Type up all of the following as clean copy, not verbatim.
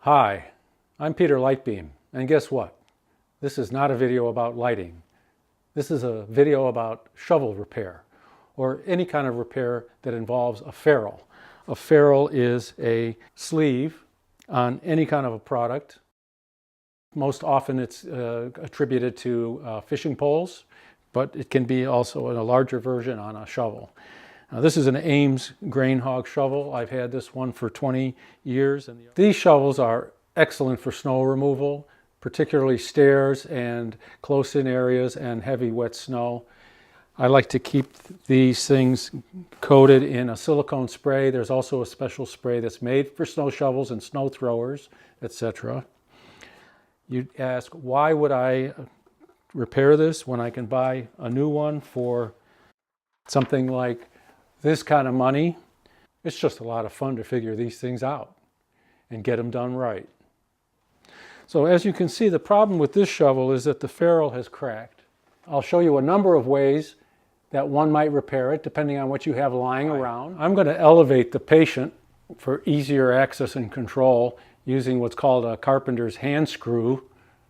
Hi, I'm Peter Lightbeam, and guess what? This is not a video about lighting. This is a video about shovel repair, or any kind of repair that involves a ferrule. A ferrule is a sleeve on any kind of a product. Most often it's attributed to fishing poles, but it can be also in a larger version on a shovel. Now, this is an Ames grain hog shovel. I've had this one for 20 years. And these shovels are excellent for snow removal, particularly stairs and close-in areas and heavy wet snow. I like to keep these things coated in a silicone spray. There's also a special spray that's made for snow shovels and snow throwers, etc. You'd ask, why would I repair this when I can buy a new one for something like this kind of money? It's just a lot of fun to figure these things out and get them done right. So as you can see, the problem with this shovel is that the ferrule has cracked. I'll show you a number of ways that one might repair it depending on what you have lying around. I'm going to elevate the patient for easier access and control using what's called a carpenter's hand screw.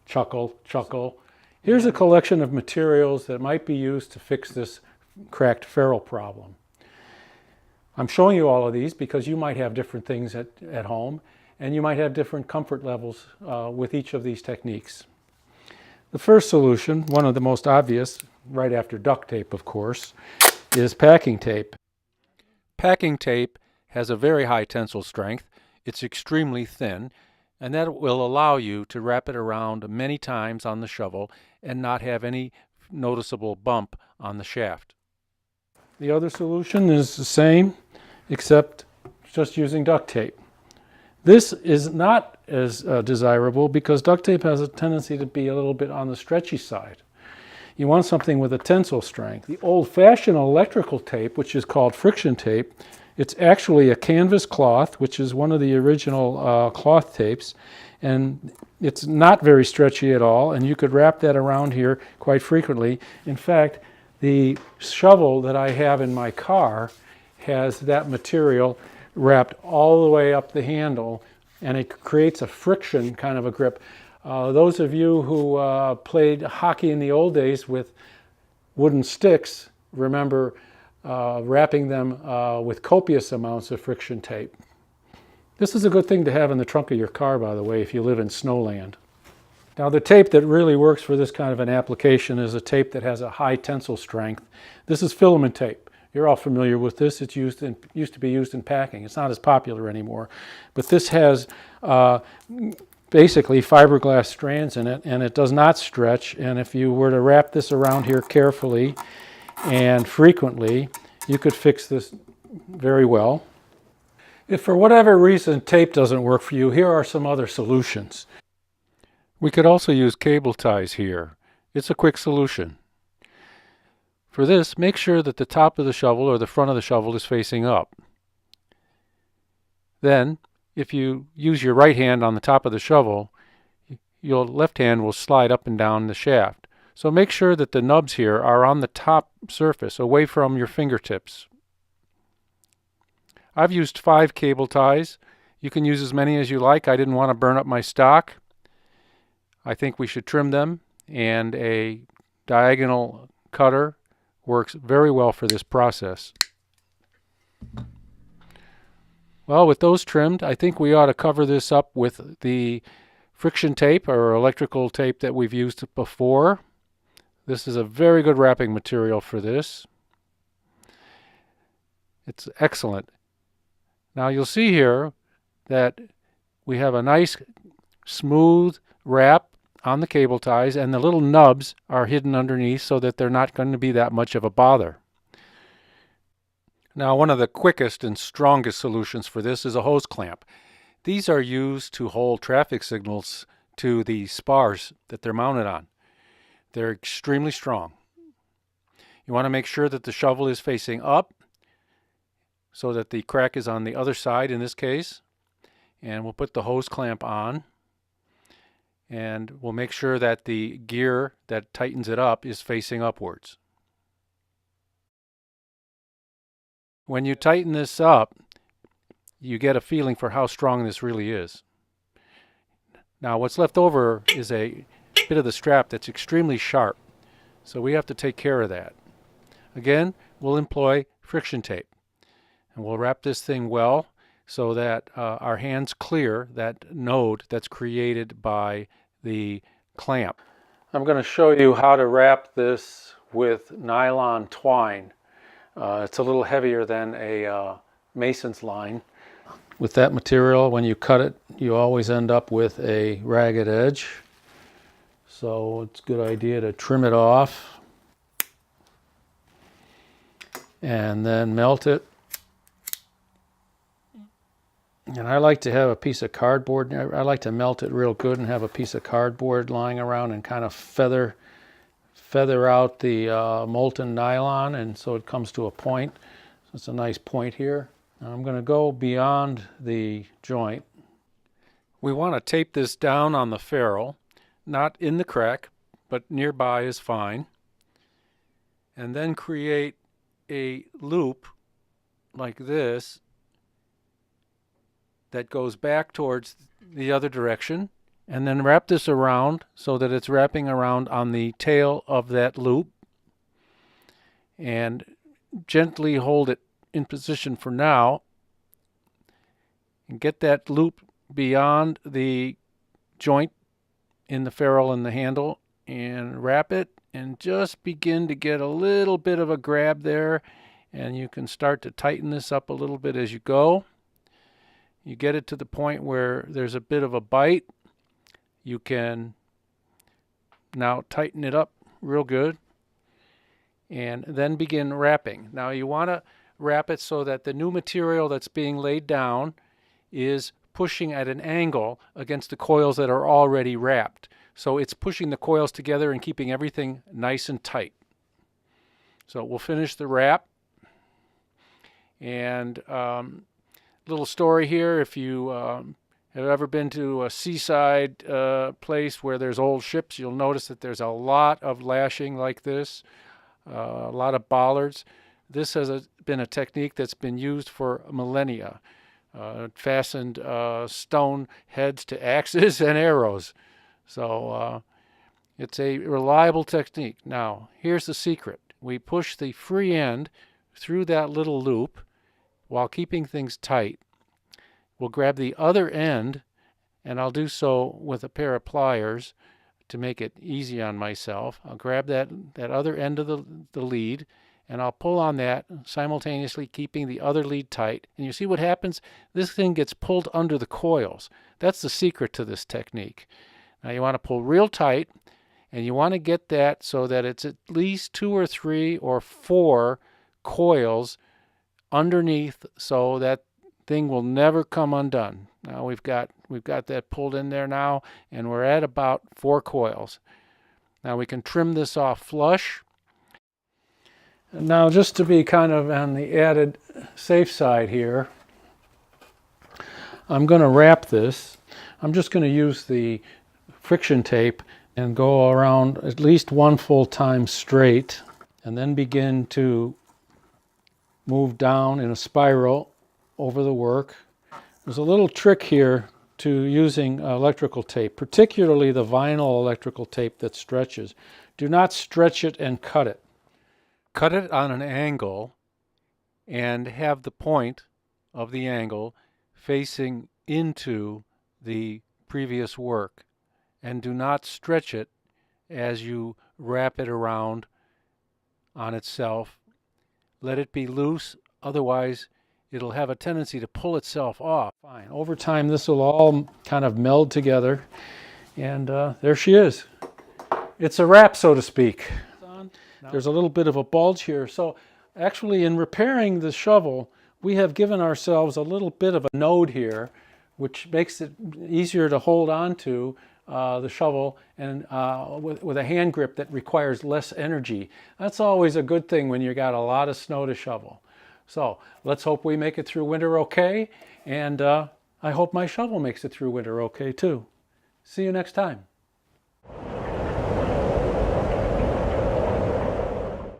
Chuckle. Here's a collection of materials that might be used to fix this cracked ferrule problem. I'm showing you all of these because you might have different things at home, and you might have different comfort levels with each of these techniques. The first solution, one of the most obvious, right after duct tape of course, is packing tape. Packing tape has a very high tensile strength. It's extremely thin, and that will allow you to wrap it around many times on the shovel and not have any noticeable bump on the shaft. The other solution is the same, except just using duct tape. This is not as desirable because duct tape has a tendency to be a little bit on the stretchy side. You want something with a tensile strength. The old-fashioned electrical tape, which is called friction tape, it's actually a canvas cloth, which is one of the original cloth tapes, and it's not very stretchy at all, and you could wrap that around here quite frequently. In fact, the shovel that I have in my car has that material wrapped all the way up the handle, and it creates a friction kind of a grip. Those of you who played hockey in the old days with wooden sticks remember wrapping them with copious amounts of friction tape. This is a good thing to have in the trunk of your car, by the way, if you live in snowland. Now, the tape that really works for this kind of an application is a tape that has a high tensile strength. This is filament tape. You're all familiar with this. It's used to be used in packing. It's not as popular anymore. But this has basically fiberglass strands in it, and it does not stretch. And if you were to wrap this around here carefully and frequently, you could fix this very well. If for whatever reason tape doesn't work for you, here are some other solutions. We could also use cable ties here. It's a quick solution. For this, make sure that the top of the shovel or the front of the shovel is facing up. Then, if you use your right hand on the top of the shovel, your left hand will slide up and down the shaft. So make sure that the nubs here are on the top surface, away from your fingertips. I've used 5 cable ties. You can use as many as you like. I didn't want to burn up my stock. I think we should trim them, and a diagonal cutter works very well for this process. Well, with those trimmed, I think we ought to cover this up with the friction tape or electrical tape that we've used before. This is a very good wrapping material for this. It's excellent. Now you'll see here that we have a nice smooth wrap on the cable ties, and the little nubs are hidden underneath so that they're not going to be that much of a bother. Now, one of the quickest and strongest solutions for this is a hose clamp. These are used to hold traffic signals to the spars that they're mounted on. They're extremely strong. You want to make sure that the shovel is facing up so that the crack is on the other side in this case. And we'll put the hose clamp on. And we'll make sure that the gear that tightens it up is facing upwards. When you tighten this up, you get a feeling for how strong this really is. Now what's left over is a bit of the strap that's extremely sharp, so we have to take care of that. Again, we'll employ friction tape, and we'll wrap this thing well so that our hands clear that node that's created by the clamp. I'm going to show you how to wrap this with nylon twine. It's a little heavier than a mason's line. With that material, when you cut it, you always end up with a ragged edge. So it's a good idea to trim it off and then melt it. And I like to have a piece of cardboard. I like to melt it real good and have a piece of cardboard lying around and kind of feather out the molten nylon, and so it comes to a point. So it's a nice point here. Now I'm going to go beyond the joint. We want to tape this down on the ferrule, not in the crack, but nearby is fine. And then create a loop like this that goes back towards the other direction, and then wrap this around so that it's wrapping around on the tail of that loop, and gently hold it in position for now, and get that loop beyond the joint in the ferrule and the handle, and wrap it, and just begin to get a little bit of a grab there, and you can start to tighten this up a little bit as you go. You get it to the point where there's a bit of a bite. You can now tighten it up real good and then begin wrapping. Now you want to wrap it so that the new material that's being laid down is pushing at an angle against the coils that are already wrapped. So it's pushing the coils together and keeping everything nice and tight. So we'll finish the wrap. And little story here, if you have ever been to a seaside place where there's old ships, you'll notice that there's a lot of lashing like this, a lot of bollards. This has been a technique that's been used for millennia. Fastened stone heads to axes and arrows. So it's a reliable technique. Now, here's the secret. We push the free end through that little loop while keeping things tight. We'll grab the other end, and I'll do so with a pair of pliers to make it easy on myself. I'll grab that other end of the lead, and I'll pull on that, simultaneously keeping the other lead tight. And you see what happens? This thing gets pulled under the coils. That's the secret to this technique. Now you want to pull real tight, and you want to get that so that it's at least 2 or 3 or 4 coils underneath, so that thing will never come undone. Now we've got that pulled in there now, and we're at about 4 coils. Now we can trim this off flush. And now, just to be kind of on the added safe side here, I'm going to wrap this. I'm just going to use the friction tape and go around at least 1 full time straight, and then begin to move down in a spiral over the work. There's a little trick here to using electrical tape, particularly the vinyl electrical tape that stretches. Do not stretch it and cut it. Cut it on an angle and have the point of the angle facing into the previous work, and do not stretch it as you wrap it around on itself. Let it be loose, otherwise it'll have a tendency to pull itself off. Fine. Over time this will all kind of meld together, and there she is. It's a wrap, so to speak. There's a little bit of a bulge here. So actually, in repairing the shovel, we have given ourselves a little bit of a node here, which makes it easier to hold on to the shovel, and with a hand grip that requires less energy. That's always a good thing when you got a lot of snow to shovel. So let's hope we make it through winter okay, and I hope my shovel makes it through winter okay too. See you next time.